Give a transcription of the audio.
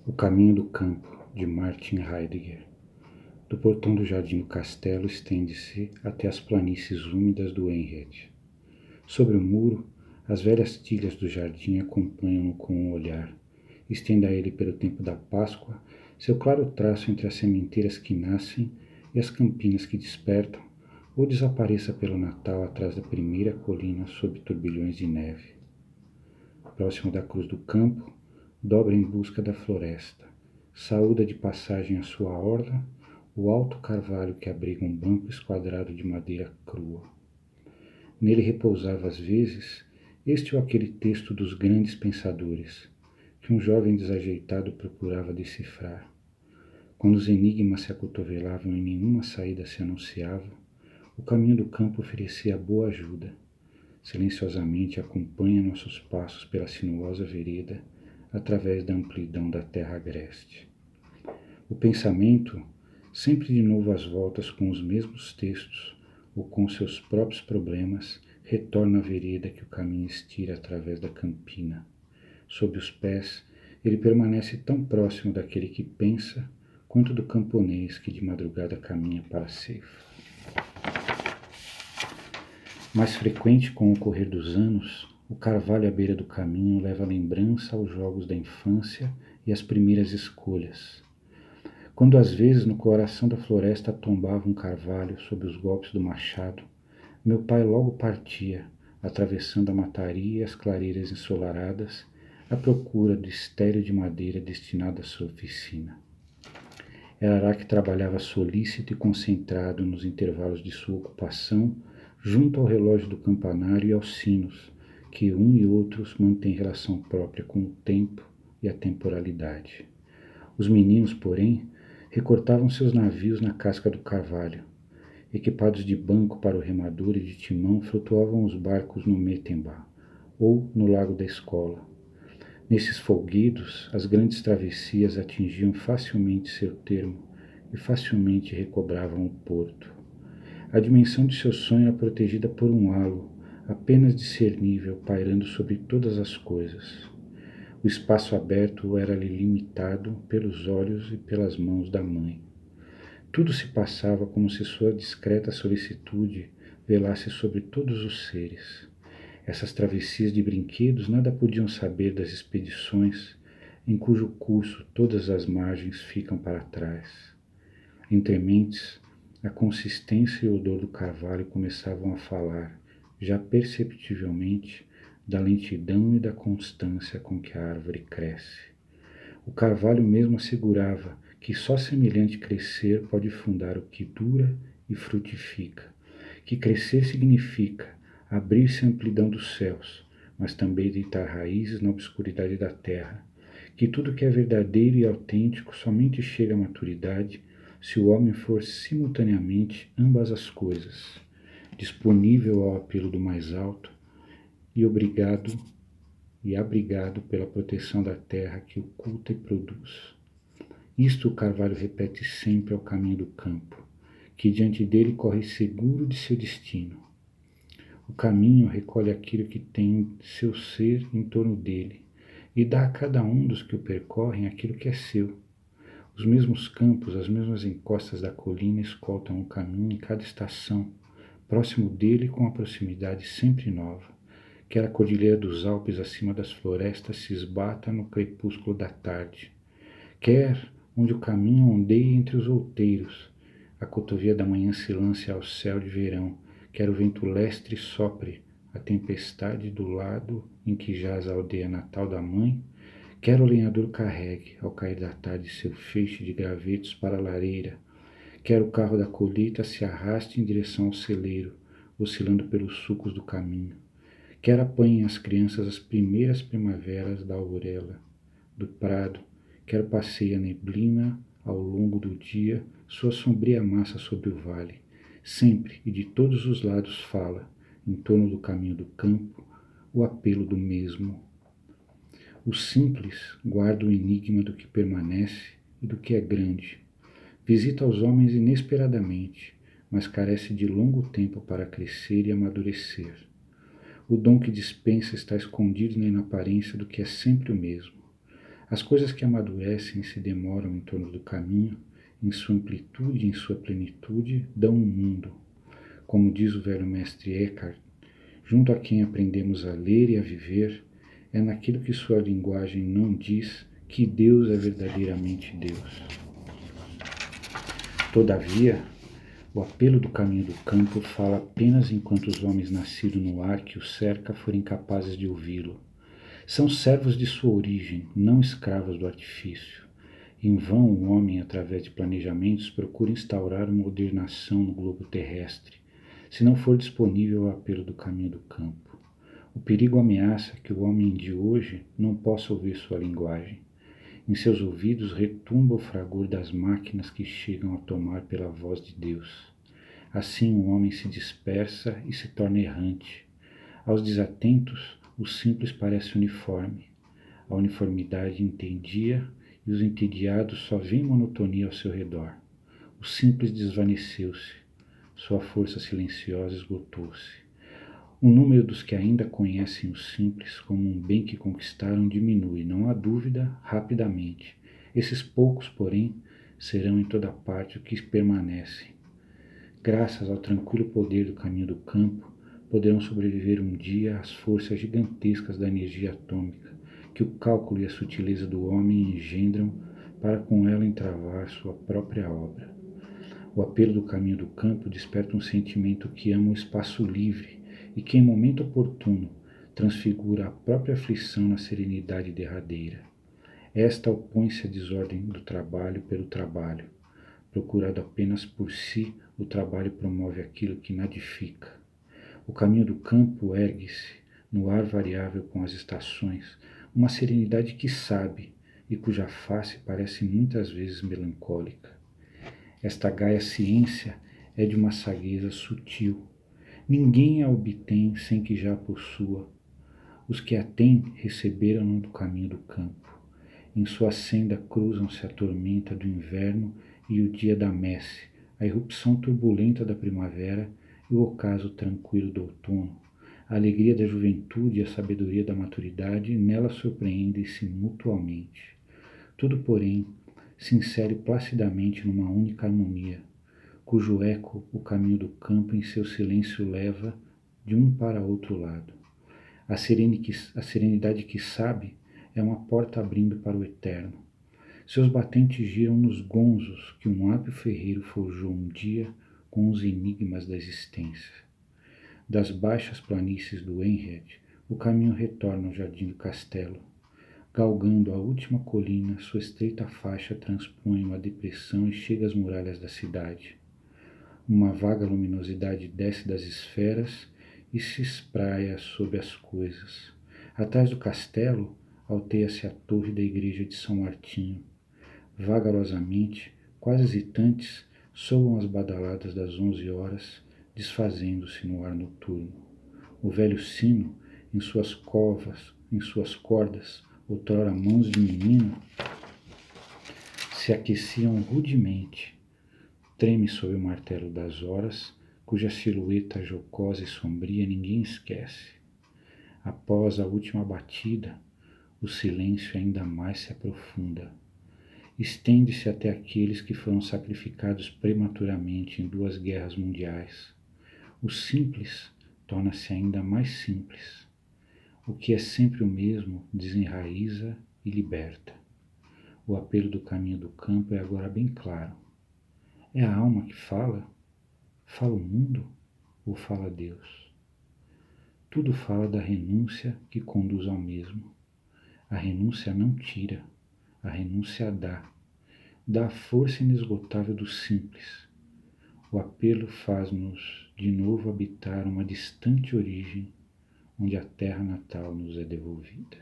O Caminho do Campo, de Martin Heidegger. Do portão do jardim do castelo estende-se até as planícies úmidas do Enred. Sobre o muro, as velhas tilhas do jardim acompanham-no com um olhar. Estenda ele pelo tempo da Páscoa seu claro traço entre as sementeiras que nascem e as campinas que despertam, ou desapareça pelo Natal atrás da primeira colina sob turbilhões de neve. Próximo da cruz do campo, dobra em busca da floresta. Saúda de passagem a sua orla o alto carvalho que abriga um banco esquadrado de madeira crua. Nele repousava às vezes este ou aquele texto dos grandes pensadores, que um jovem desajeitado procurava decifrar. Quando os enigmas se acotovelavam e nenhuma saída se anunciava, o caminho do campo oferecia boa ajuda. Silenciosamente acompanha nossos passos pela sinuosa vereda, através da amplidão da terra agreste. O pensamento, sempre de novo às voltas com os mesmos textos ou com seus próprios problemas, retorna à vereda que o caminho estira através da campina. Sob os pés, ele permanece tão próximo daquele que pensa, quanto do camponês que de madrugada caminha para a ceifa. Mais frequente com o correr dos anos, o carvalho à beira do caminho leva a lembrança aos jogos da infância e às primeiras escolhas. Quando às vezes no coração da floresta tombava um carvalho sob os golpes do machado, meu pai logo partia, atravessando a mataria e as clareiras ensolaradas, à procura do estéreo de madeira destinado à sua oficina. Era lá que trabalhava solícito e concentrado nos intervalos de sua ocupação, junto ao relógio do campanário e aos sinos, que um e outros mantêm relação própria com o tempo e a temporalidade. Os meninos, porém, recortavam seus navios na casca do carvalho. Equipados de banco para o remador e de timão, flutuavam os barcos no Metembá, ou no lago da escola. Nesses folguedos, as grandes travessias atingiam facilmente seu termo e facilmente recobravam o porto. A dimensão de seu sonho era protegida por um halo, apenas discernível, pairando sobre todas as coisas. O espaço aberto era-lhe limitado pelos olhos e pelas mãos da mãe. Tudo se passava como se sua discreta solicitude velasse sobre todos os seres. Essas travessias de brinquedos nada podiam saber das expedições em cujo curso todas as margens ficam para trás. Entre mentes, a consistência e o odor do carvalho começavam a falar, já perceptivelmente, da lentidão e da constância com que a árvore cresce. O carvalho mesmo assegurava que só semelhante crescer pode fundar o que dura e frutifica, que crescer significa abrir-se à amplidão dos céus, mas também deitar raízes na obscuridade da terra, que tudo que é verdadeiro e autêntico somente chega à maturidade se o homem for simultaneamente ambas as coisas, disponível ao apelo do mais alto e obrigado e abrigado pela proteção da terra que o culta e produz. Isto o carvalho repete sempre ao caminho do campo, que diante dele corre seguro de seu destino. O caminho recolhe aquilo que tem seu ser em torno dele e dá a cada um dos que o percorrem aquilo que é seu. Os mesmos campos, as mesmas encostas da colina escoltam o caminho em cada estação, próximo dele com a proximidade sempre nova. Quer a cordilheira dos Alpes acima das florestas se esbata no crepúsculo da tarde. Quer onde o caminho ondeie entre os outeiros, a cotovia da manhã se lance ao céu de verão, quer o vento lestre sopre a tempestade do lado em que jaz a aldeia natal da mãe, quer o lenhador carregue, ao cair da tarde, seu feixe de gravetos para a lareira, quer o carro da colheita se arraste em direção ao celeiro, oscilando pelos sulcos do caminho, quer apanhem as crianças as primeiras primaveras da aurela, do prado, quer passeie a neblina ao longo do dia sua sombria massa sobre o vale, sempre e de todos os lados fala, em torno do caminho do campo, o apelo do mesmo. O simples guarda o enigma do que permanece e do que é grande. Visita os homens inesperadamente, mas carece de longo tempo para crescer e amadurecer. O dom que dispensa está escondido na inaparência do que é sempre o mesmo. As coisas que amadurecem e se demoram em torno do caminho, em sua amplitude e em sua plenitude, dão um mundo. Como diz o velho mestre Eckhart, junto a quem aprendemos a ler e a viver, é naquilo que sua linguagem não diz que Deus é verdadeiramente Deus. Todavia, o apelo do caminho do campo fala apenas enquanto os homens nascidos no ar que o cerca forem capazes de ouvi-lo. São servos de sua origem, não escravos do artifício. Em vão o homem, através de planejamentos, procura instaurar uma ordenação no globo terrestre, se não for disponível o apelo do caminho do campo. O perigo ameaça que o homem de hoje não possa ouvir sua linguagem. Em seus ouvidos retumba o fragor das máquinas que chegam a tomar pela voz de Deus. Assim o homem se dispersa e se torna errante. Aos desatentos, o simples parece uniforme. A uniformidade entedia e os entediados só veem monotonia ao seu redor. O simples desvaneceu-se. Sua força silenciosa esgotou-se. O número dos que ainda conhecem o simples como um bem que conquistaram diminui, não há dúvida, rapidamente. Esses poucos, porém, serão em toda parte o que permanecem. Graças ao tranquilo poder do caminho do campo, poderão sobreviver um dia às forças gigantescas da energia atômica, que o cálculo e a sutileza do homem engendram para com ela entravar sua própria obra. O apelo do caminho do campo desperta um sentimento que ama o espaço livre e que, em momento oportuno, transfigura a própria aflição na serenidade derradeira. Esta opõe-se à desordem do trabalho pelo trabalho. Procurado apenas por si, o trabalho promove aquilo que nadifica. O caminho do campo ergue-se, no ar variável com as estações, uma serenidade que sabe e cuja face parece muitas vezes melancólica. Esta gaia ciência é de uma sagueza sutil. Ninguém a obtém sem que já a possua. Os que a têm receberam-no do caminho do campo. Em sua senda cruzam-se a tormenta do inverno e o dia da messe, a irrupção turbulenta da primavera e o ocaso tranquilo do outono. A alegria da juventude e a sabedoria da maturidade nela surpreendem-se mutuamente. Tudo, porém, se insere placidamente numa única harmonia, cujo eco o caminho do campo em seu silêncio leva de um para outro lado. A serenidade que sabe é uma porta abrindo para o eterno. Seus batentes giram nos gonzos que um hábil ferreiro forjou um dia com os enigmas da existência. Das baixas planícies do Enred, o caminho retorna ao jardim do castelo. Galgando a última colina, sua estreita faixa transpõe uma depressão e chega às muralhas da cidade. Uma vaga luminosidade desce das esferas e se espraia sobre as coisas. Atrás do castelo, alteia-se a torre da igreja de São Martinho. Vagarosamente, quase hesitantes, soam as badaladas das 11 horas, desfazendo-se no ar noturno. O velho sino, em suas cordas, outrora mãos de menino, se aqueciam rudemente. Treme sob o martelo das horas, cuja silhueta jocosa e sombria ninguém esquece. Após a última batida, o silêncio ainda mais se aprofunda. Estende-se até aqueles que foram sacrificados prematuramente em 2 guerras mundiais. O simples torna-se ainda mais simples. O que é sempre o mesmo desenraiza e liberta. O apelo do caminho do campo é agora bem claro. É a alma que fala? Fala o mundo ou fala Deus? Tudo fala da renúncia que conduz ao mesmo. A renúncia não tira, a renúncia dá. Dá a força inesgotável do simples. O apelo faz-nos de novo habitar uma distante origem, onde a terra natal nos é devolvida.